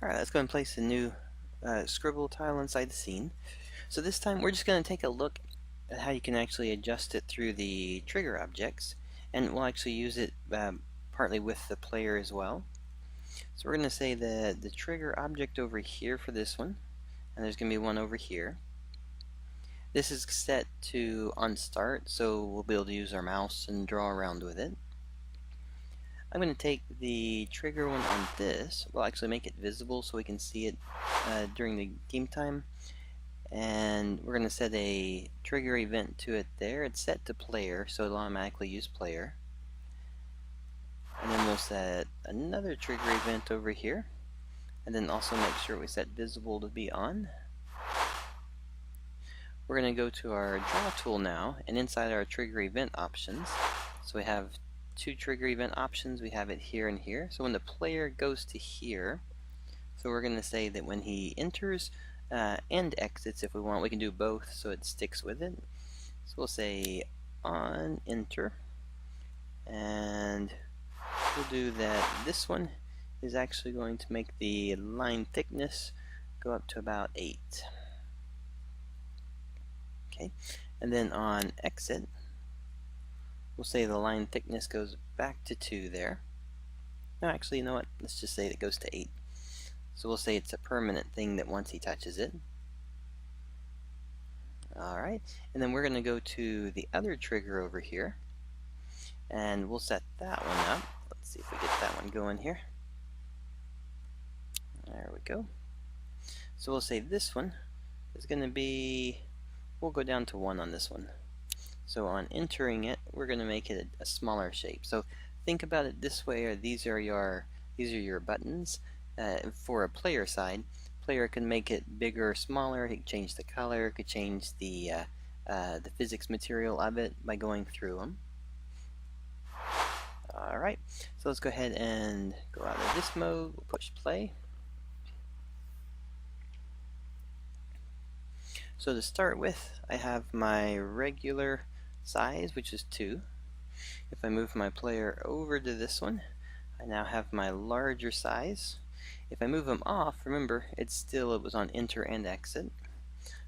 Alright, let's go and place a new scribble tile inside the scene. So this time we're just going to take a look at how you can actually adjust it through the trigger objects, and we'll actually use it partly with the player as well. So we're going to say that the trigger object over here for this one, and there's going to be one over here. This is set to on start, so we'll be able to use our mouse and draw around with it. I'm going to take the trigger one on this. We'll actually make it visible so we can see it during the game time. And we're going to set a trigger event to it there. It's set to player, so it'll automatically use player. And then we'll set another trigger event over here. And then also make sure we set visible to be on. We're going to go to our draw tool now, and inside our trigger event options, so we have two trigger event options. We have it here and here. So when the player goes to here, so we're going to say that when he enters and exits, if we want, we can do both so it sticks with it. So we'll say on enter, and we'll do that. This one is actually going to make the line thickness go up to about 8. Okay, and then on exit, we'll say the line thickness goes back to 2 there. No, actually, you know what? Let's just say it goes to 8. So we'll say it's a permanent thing that once he touches it. Alright, and then we're going to go to the other trigger over here, and we'll set that one up. Let's see if we get that one going here. There we go. So we'll say this one is going to be, we'll go down to 1 on this one. So on entering it, we're going to make it a smaller shape. So think about it this way, or these are your buttons. For a player side, player can make it bigger or smaller. He can change the color, could change the physics material of it by going through them. Alright, so let's go ahead and go out of this mode. We'll push play. So to start with, I have my regular size, which is 2. If I move my player over to this one, I now have my larger size. If I move them off, remember it was on enter and exit.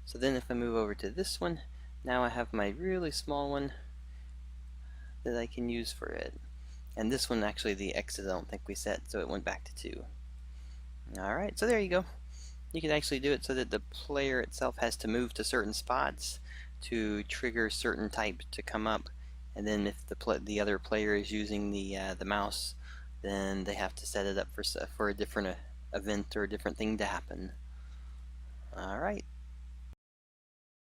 So then if I move over to this one, now I have my really small one that I can use for it. And this one, actually, the exit I don't think we set, so it went back to 2. Alright, so there you go. You can actually do it so that the player itself has to move to certain spots to trigger certain type to come up, and then if the other player is using the mouse, then they have to set it up for a different event or a different thing to happen. Alright.